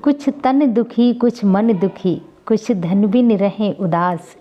कुछ तन दुखी कुछ मन दुखी, कुछ धन बिन रहें उदास,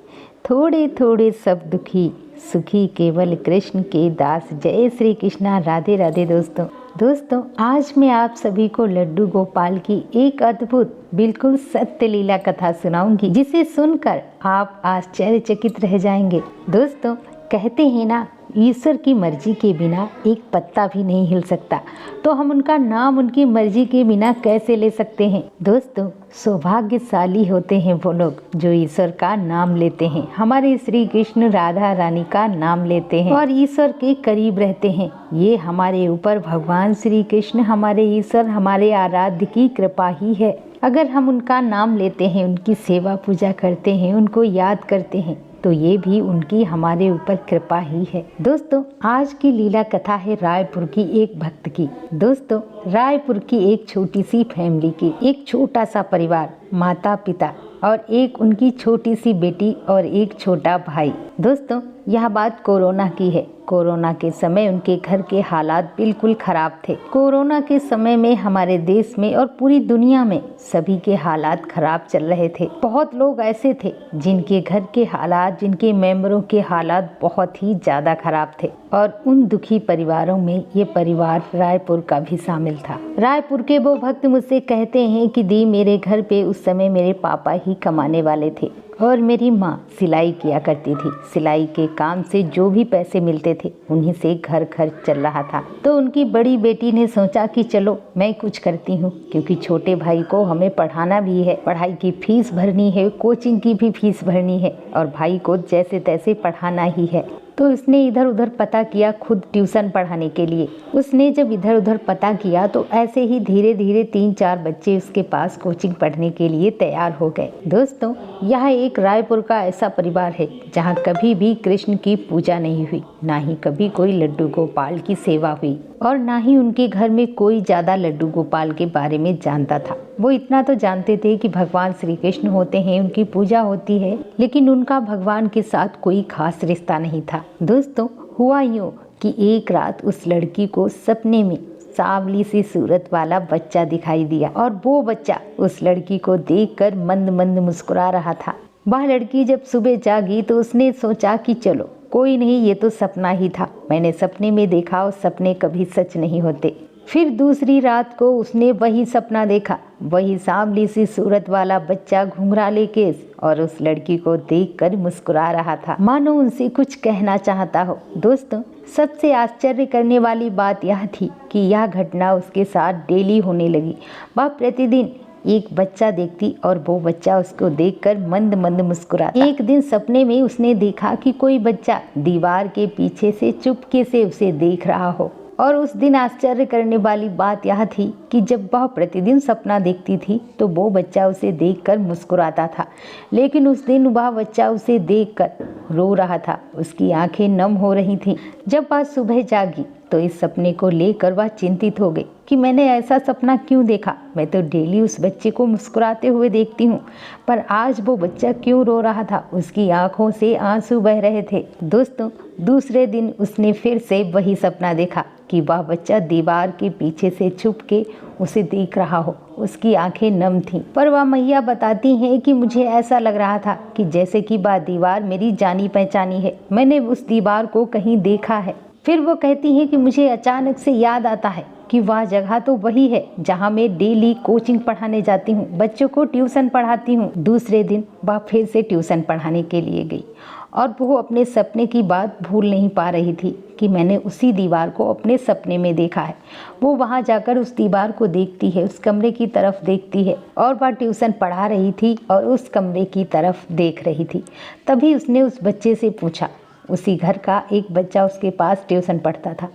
थोड़े थोड़े सब दुखी, सुखी केवल कृष्ण के दास। जय श्री कृष्णा, राधे राधे। दोस्तों आज मैं आप सभी को लड्डू गोपाल की एक अद्भुत बिल्कुल सत्य लीला कथा सुनाऊंगी, जिसे सुनकर आप आश्चर्यचकित रह जाएंगे। दोस्तों कहते हैं ना, ईश्वर की मर्जी के बिना एक पत्ता भी नहीं हिल सकता, तो हम उनका नाम उनकी मर्जी के बिना कैसे ले सकते हैं। दोस्तों सौभाग्यशाली होते हैं वो लोग जो ईश्वर का नाम लेते हैं, हमारे श्री कृष्ण राधा रानी का नाम लेते हैं और ईश्वर के करीब रहते हैं। ये हमारे ऊपर भगवान श्री कृष्ण, हमारे ईश्वर, हमारे आराध्य की कृपा ही है। अगर हम उनका नाम लेते हैं, उनकी सेवा पूजा करते हैं, उनको याद करते हैं, तो ये भी उनकी हमारे ऊपर कृपा ही है। दोस्तों आज की लीला कथा है रायपुर की एक भक्त की। दोस्तों रायपुर की एक छोटी सी फैमिली की, एक छोटा सा परिवार, माता पिता और एक उनकी छोटी सी बेटी और एक छोटा भाई। दोस्तों यह बात कोरोना की है। कोरोना के समय उनके घर के हालात बिल्कुल खराब थे। कोरोना के समय में हमारे देश में और पूरी दुनिया में सभी के हालात खराब चल रहे थे। बहुत लोग ऐसे थे जिनके घर के हालात, जिनके मेंबरों के हालात बहुत ही ज़्यादा खराब थे और उन दुखी परिवारों में ये परिवार रायपुर का भी शामिल था। रायपुर के वो भक्त मुझसे कहते हैं कि दी, मेरे घर पे उस समय मेरे पापा ही कमाने वाले थे और मेरी माँ सिलाई किया करती थी। सिलाई के काम से जो भी पैसे मिलते थे उन्हीं से घर खर्च चल रहा था। तो उनकी बड़ी बेटी ने सोचा कि चलो मैं कुछ करती हूँ, क्योंकि छोटे भाई को हमें पढ़ाना भी है, पढ़ाई की फीस भरनी है, कोचिंग की भी फीस भरनी है और भाई को जैसे तैसे पढ़ाना ही है। तो उसने इधर उधर पता किया खुद ट्यूशन पढ़ाने के लिए। उसने जब इधर उधर पता किया तो ऐसे ही धीरे धीरे 3-4 बच्चे उसके पास कोचिंग पढ़ने के लिए तैयार हो गए। दोस्तों यह एक रायपुर का ऐसा परिवार है जहाँ कभी भी कृष्ण की पूजा नहीं हुई, ना ही कभी कोई लड्डू गोपाल की सेवा हुई और ना ही उनके घर में कोई ज़्यादा लड्डू गोपाल के बारे में जानता था। वो इतना तो जानते थे कि भगवान श्री कृष्ण होते हैं, उनकी पूजा होती है, लेकिन उनका भगवान के साथ कोई खास रिश्ता नहीं था। दोस्तों हुआ यूँ कि एक रात उस लड़की को सपने में सांवली सी सूरत वाला बच्चा दिखाई दिया और वो बच्चा उस लड़की को देखकर मंद मंद मुस्कुरा रहा था। वह लड़की जब सुबह जागी तो उसने सोचा कि चलो कोई नहीं, ये तो सपना ही था, मैंने सपने में देखा और सपने कभी सच नहीं होते। फिर दूसरी रात को उसने वही सपना देखा, वही सांवली सी सूरत वाला बच्चा, घुंघराले केस और उस लड़की को देखकर मुस्कुरा रहा था, मानो उनसे कुछ कहना चाहता हो। दोस्तों सबसे आश्चर्य करने वाली बात यह थी कि यह घटना उसके साथ डेली होने लगी। वह प्रतिदिन एक बच्चा देखती और वो बच्चा उसको देखकर मंद मंद मुस्कुराता। एक दिन सपने में उसने देखा कि कोई बच्चा दीवार के पीछे से चुपके से उसे देख रहा हो। और उस दिन आश्चर्य करने वाली बात यह थी कि जब वह प्रतिदिन सपना देखती थी तो वो बच्चा उसे देखकर मुस्कुराता था, लेकिन उस दिन वह बच्चा उसे देखकर रो रहा था, उसकी आंखें नम हो रही थीं। जब वह सुबह जागी तो इस सपने को लेकर वह चिंतित हो गई कि मैंने ऐसा सपना क्यों देखा। मैं तो डेली उस बच्चे को मुस्कुराते हुए देखती हूँ, पर आज वो बच्चा क्यों रो रहा था, उसकी आंखों से आंसू बह रहे थे। दोस्तों दूसरे दिन उसने फिर से वही सपना देखा कि वह बच्चा दीवार के पीछे से छुप के उसे देख रहा हो, उसकी आंखें नम थीं। पर वह मैया बताती हैं कि मुझे ऐसा लग रहा था कि जैसे कि वह दीवार मेरी जानी पहचानी है, मैंने उस दीवार को कहीं देखा है। फिर वो कहती हैं कि मुझे अचानक से याद आता है कि वह जगह तो वही है जहाँ मैं डेली कोचिंग पढ़ाने जाती हूँ, बच्चों को ट्यूशन पढ़ाती हूँ। दूसरे दिन वह फिर से ट्यूशन पढ़ाने के लिए गई और वो अपने सपने की बात भूल नहीं पा रही थी कि मैंने उसी दीवार को अपने सपने में देखा है। वो वहाँ जाकर उस दीवार को देखती है, उस कमरे की तरफ देखती है और वह ट्यूशन पढ़ा रही थी और उस कमरे की तरफ देख रही थी। तभी उसने उस बच्चे से पूछा, उसी घर का एक बच्चा उसके पास ट्यूशन पढ़ता था,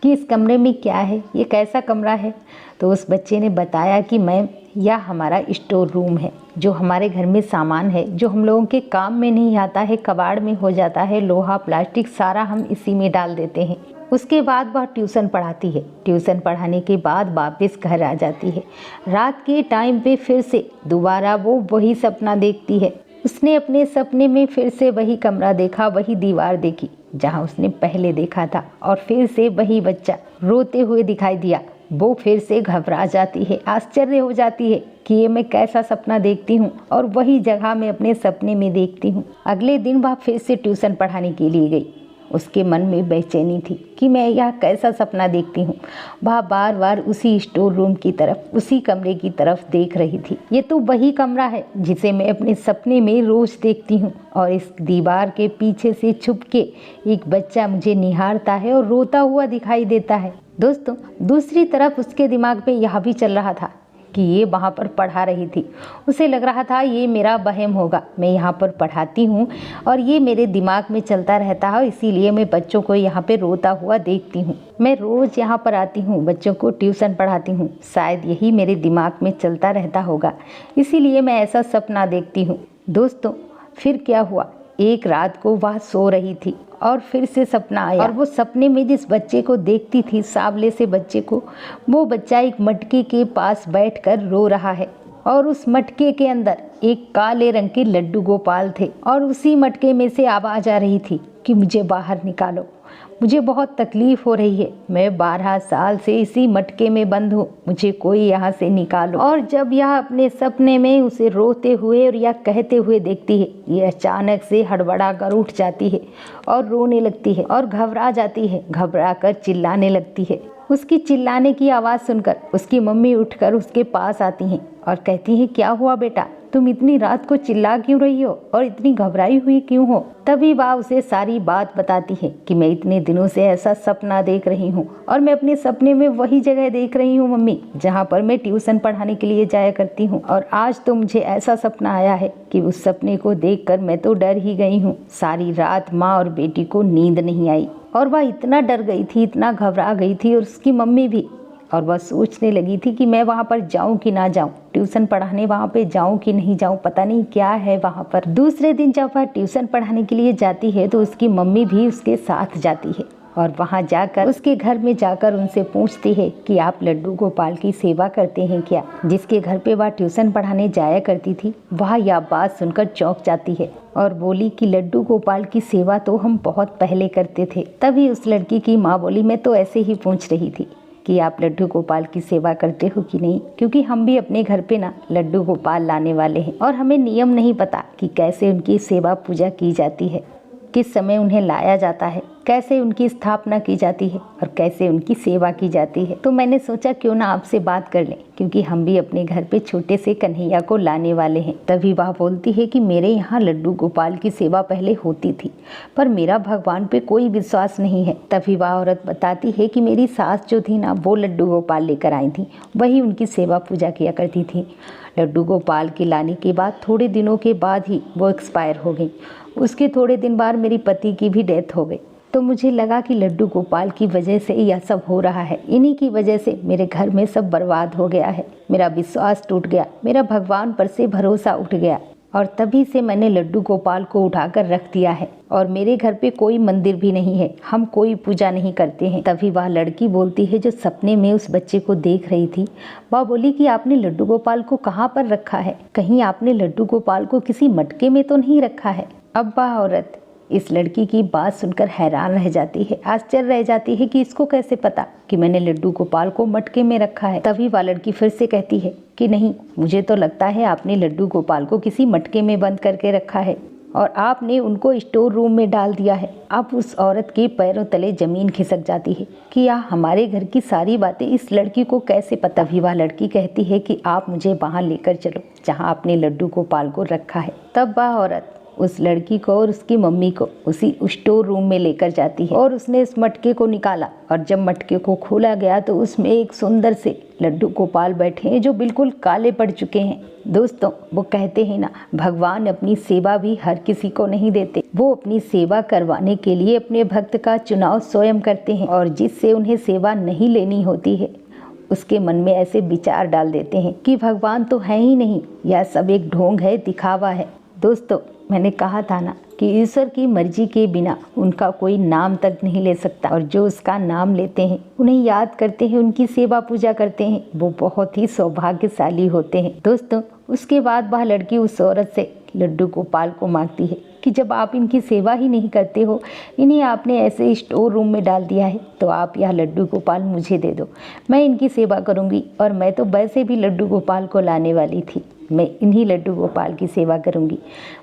कि इस कमरे में क्या है, ये कैसा कमरा है। तो उस बच्चे ने बताया कि मैम यह हमारा स्टोर रूम है, जो हमारे घर में सामान है जो हम लोगों के काम में नहीं आता है, कबाड़ में हो जाता है, लोहा प्लास्टिक सारा हम इसी में डाल देते हैं। उसके बाद वह ट्यूशन पढ़ाती है, ट्यूशन पढ़ाने के बाद वापस घर आ जाती है। रात के टाइम पे फिर से दोबारा वो वही सपना देखती है। उसने अपने सपने में फिर से वही कमरा देखा, वही दीवार देखी जहाँ उसने पहले देखा था और फिर से वही बच्चा रोते हुए दिखाई दिया वो फिर से घबरा जाती है, आश्चर्य हो जाती है कि ये मैं कैसा सपना देखती हूँ, और वही जगह मैं अपने सपने में देखती हूँ। अगले दिन वह फिर से ट्यूशन पढ़ाने के लिए गई। उसके मन में बेचैनी थी कि मैं यह कैसा सपना देखती हूँ। वह बार बार उसी स्टोर रूम की तरफ, उसी कमरे की तरफ देख रही थी। ये तो वही कमरा है जिसे मैं अपने सपने में रोज देखती हूँ, और इस दीवार के पीछे से छुप के एक बच्चा मुझे निहारता है और रोता हुआ दिखाई देता है। दोस्तों, दूसरी तरफ उसके दिमाग में यह भी चल रहा था कि ये वहाँ पर पढ़ा रही थी। उसे लग रहा था ये मेरा वहम होगा, मैं यहाँ पर पढ़ाती हूँ और ये मेरे दिमाग में चलता रहता है, इसीलिए मैं बच्चों को यहाँ पे रोता हुआ देखती हूँ। मैं रोज़ यहाँ पर आती हूँ, बच्चों को ट्यूशन पढ़ाती हूँ, शायद यही मेरे दिमाग में चलता रहता होगा, इसीलिए मैं ऐसा सपना देखती हूँ। दोस्तों, फिर क्या हुआ, एक रात को वह सो रही थी और फिर से सपना आया, और वो सपने में जिस बच्चे को देखती थी, सांवले से बच्चे को, वो बच्चा एक मटके के पास बैठकर रो रहा है, और उस मटके के अंदर एक काले रंग के लड्डू गोपाल थे, और उसी मटके में से आवाज़ आ रही थी कि मुझे बाहर निकालो, मुझे बहुत तकलीफ हो रही है, मैं 12 साल से इसी मटके में बंद हूँ, मुझे कोई यहाँ से निकालो। और जब यह अपने सपने में उसे रोते हुए और या कहते हुए देखती है, ये अचानक से हड़बड़ा कर उठ जाती है और रोने लगती है और घबरा जाती है, घबरा कर चिल्लाने लगती है। उसकी चिल्लाने की आवाज़ सुनकर उसकी मम्मी उठकर उसके पास आती हैं और कहती हैं, क्या हुआ बेटा, तुम इतनी रात को चिल्ला क्यों रही हो और इतनी घबराई हुई क्यों हो। तभी वह उसे सारी बात बताती है कि मैं इतने दिनों से ऐसा सपना देख रही हूँ, और मैं अपने सपने में वही जगह देख रही हूँ मम्मी जहाँ पर मैं ट्यूशन पढ़ाने के लिए जाया करती हूँ, और आज तो मुझे ऐसा सपना आया है कि उस सपने को देखकर मैं तो डर ही गई हूँ। सारी रात माँ और बेटी को नींद नहीं आई, और वह इतना डर गई थी, इतना घबरा गई थी, और उसकी मम्मी भी। और वह सोचने लगी थी कि मैं वहाँ पर जाऊँ कि ना जाऊँ, ट्यूशन पढ़ाने वहाँ पे जाऊँ कि नहीं जाऊँ, पता नहीं क्या है वहाँ पर। दूसरे दिन जब वह ट्यूशन पढ़ाने के लिए जाती है तो उसकी मम्मी भी उसके साथ जाती है, और वहाँ जाकर उसके घर में जाकर उनसे पूछती है कि आप लड्डू गोपाल की सेवा करते हैं क्या। जिसके घर पे वह ट्यूशन पढ़ाने जाया करती थी, वह यह बात सुनकर चौंक जाती है और बोली कि लड्डू गोपाल की सेवा तो हम बहुत पहले करते थे। तभी उस लड़की की माँ बोली, मैं तो ऐसे ही पूछ रही थी कि आप लड्डू गोपाल की सेवा करते हो कि नहीं, क्योंकि हम भी अपने घर पे ना लड्डू गोपाल लाने वाले हैं, और हमें नियम नहीं पता कि कैसे उनकी सेवा पूजा की जाती है, किस समय उन्हें लाया जाता है, कैसे उनकी स्थापना की जाती है और कैसे उनकी सेवा की जाती है। तो मैंने सोचा क्यों ना आपसे बात कर लें, क्योंकि हम भी अपने घर पे छोटे से कन्हैया को लाने वाले हैं। तभी वह बोलती है कि मेरे यहाँ लड्डू गोपाल की सेवा पहले होती थी, पर मेरा भगवान पे कोई विश्वास नहीं है। तभी वह औरत बताती है कि मेरी सास जो थी ना, वो लड्डू गोपाल लेकर आई थी, वही उनकी सेवा पूजा किया करती थी। लड्डू गोपाल के लाने के बाद थोड़े दिनों के बाद ही वो एक्सपायर हो गई। उसके थोड़े दिन बाद मेरी पति की भी डेथ हो गई। तो मुझे लगा कि लड्डू गोपाल की वजह से यह सब हो रहा है, इन्हीं की वजह से मेरे घर में सब बर्बाद हो गया है, मेरा विश्वास टूट गया, मेरा भगवान पर से भरोसा उठ गया, और तभी से मैंने लड्डू गोपाल को उठाकर रख दिया है, और मेरे घर पे कोई मंदिर भी नहीं है, हम कोई पूजा नहीं करते हैं। तभी वह लड़की बोलती है जो सपने में उस बच्चे को देख रही थी, वह बोली कि आपने लड्डू गोपाल को कहाँ पर रखा है, कहीं आपने लड्डू गोपाल को किसी मटके में तो नहीं रखा है। अब वह औरत इस लड़की की बात सुनकर हैरान रह जाती है, आश्चर्य रह जाती है कि इसको कैसे पता कि मैंने लड्डू गोपाल को मटके में रखा है। तभी वह लड़की फिर से कहती है कि नहीं, मुझे तो लगता है आपने लड्डू गोपाल को किसी मटके में बंद करके रखा है और आपने उनको स्टोर रूम में डाल दिया है। अब उस औरत के पैरों तले जमीन खिसक जाती है कि यह हमारे घर की सारी बातें इस लड़की को कैसे पता। भी वह लड़की कहती है कि आप मुझे वहाँ लेकर चलो जहाँ आपने लड्डू गोपाल को रखा है। तब वह औरत उस लड़की को और उसकी मम्मी को उसी स्टोर रूम में लेकर जाती है, और उसने इस मटके को निकाला, और जब मटके को खोला गया तो उसमें एक सुंदर से लड्डू गोपाल बैठे हैं जो बिल्कुल काले पड़ चुके हैं। दोस्तों, वो कहते हैं ना, भगवान अपनी सेवा भी हर किसी को नहीं देते, वो अपनी सेवा करवाने के लिए अपने भक्त का चुनाव स्वयं करते हैं, और जिससे उन्हें सेवा नहीं लेनी होती है उसके मन में ऐसे विचार डाल देते हैं कि भगवान तो है ही नहीं, यह सब एक ढोंग है, दिखावा है। दोस्तों, मैंने कहा था ना कि ईश्वर की मर्जी के बिना उनका कोई नाम तक नहीं ले सकता, और जो उसका नाम लेते हैं, उन्हें याद करते हैं, उनकी सेवा पूजा करते हैं, वो बहुत ही सौभाग्यशाली होते हैं। दोस्तों, उसके बाद वह लड़की उस औरत से लड्डू गोपाल को मांगती है कि जब आप इनकी सेवा ही नहीं करते हो, इन्हें आपने ऐसे स्टोर रूम में डाल दिया है, तो आप यह लड्डू गोपाल मुझे दे दो, मैं इनकी सेवा करूँगी। और मैं तो वैसे भी लड्डू गोपाल को लाने वाली थी, मैं इन्हीं लड्डू गोपाल की सेवा करूँगी।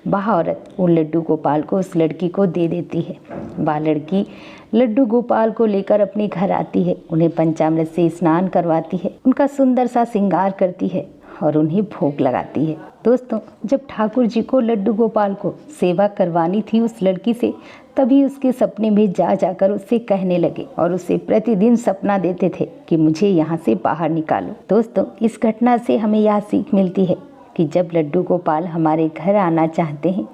वह औरत उन लड्डू गोपाल को उस लड़की को दे देती है। वह लड़की लड्डू गोपाल को लेकर अपने घर आती है, उन्हें पंचामृत से स्नान करवाती है, उनका सुंदर सा श्रृंगार करती है और उन्हें भोग लगाती है। दोस्तों, जब ठाकुर जी को लड्डू गोपाल को सेवा करवानी थी उस लड़की से, तभी उसके सपने में जा जाकर उससे कहने लगे और उसे प्रतिदिन सपना देते थे कि मुझे यहाँ से बाहर निकालो। दोस्तों, इस घटना से हमें यह सीख मिलती है कि जब लड्डू गोपाल हमारे घर आना चाहते हैं,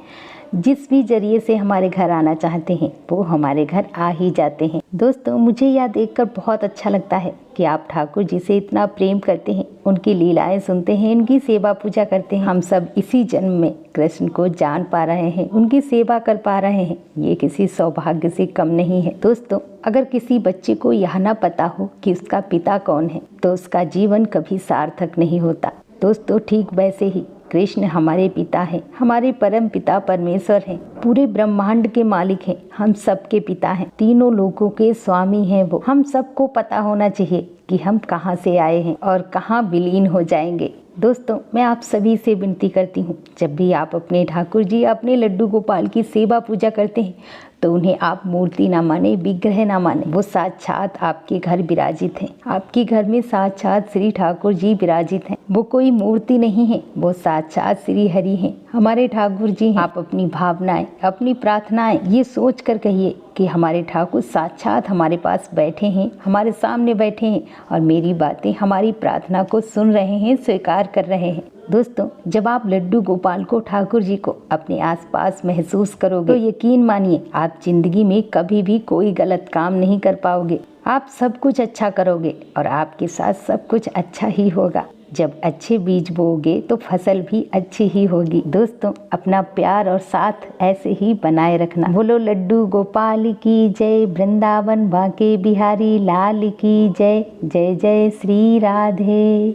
जिस भी जरिए से हमारे घर आना चाहते हैं, वो हमारे घर आ ही जाते हैं। दोस्तों, मुझे यह देखकर बहुत अच्छा लगता है कि आप ठाकुर जी से इतना प्रेम करते हैं, उनकी लीलाएं सुनते हैं, उनकी सेवा पूजा करते हैं। हम सब इसी जन्म में कृष्ण को जान पा रहे हैं, उनकी सेवा कर पा रहे हैं, ये किसी सौभाग्य से कम नहीं है। दोस्तों, अगर किसी बच्चे को यह ना पता हो कि उसका पिता कौन है, तो उसका जीवन कभी सार्थक नहीं होता। दोस्तों, ठीक वैसे ही कृष्ण हमारे पिता हैं, हमारे परम पिता परमेश्वर हैं, पूरे ब्रह्मांड के मालिक हैं, हम सबके पिता हैं, तीनों लोगों के स्वामी हैं वो। हम सबको पता होना चाहिए कि हम कहाँ से आए हैं और कहाँ विलीन हो जाएंगे। दोस्तों, मैं आप सभी से विनती करती हूँ, जब भी आप अपने ठाकुर जी, अपने लड्डू गोपाल की सेवा पूजा करते हैं, तो उन्हें आप मूर्ति ना माने, विग्रह ना माने, वो साक्षात आपके घर विराजित हैं। आपके घर में साक्षात श्री ठाकुर जी विराजित हैं, वो कोई मूर्ति नहीं है, वो साक्षात श्री हरि हैं, हमारे ठाकुर जी हैं। आप अपनी भावनाएं, अपनी प्रार्थनाएं ये सोच कर कहिए कि हमारे ठाकुर साक्षात हमारे पास बैठे हैं, हमारे सामने बैठे हैं और मेरी बातें, हमारी प्रार्थना को सुन रहे हैं, स्वीकार कर रहे हैं। दोस्तों, जब आप लड्डू गोपाल को, ठाकुर जी को अपने आसपास महसूस करोगे, तो यकीन मानिए आप जिंदगी में कभी भी कोई गलत काम नहीं कर पाओगे। आप सब कुछ अच्छा करोगे और आपके साथ सब कुछ अच्छा ही होगा। जब अच्छे बीज बोओगे तो फसल भी अच्छी ही होगी। दोस्तों, अपना प्यार और साथ ऐसे ही बनाए रखना। बोलो लड्डू गोपाल की जय, वृंदावन बांके बिहारी लाल की जय। जय जय श्री राधे।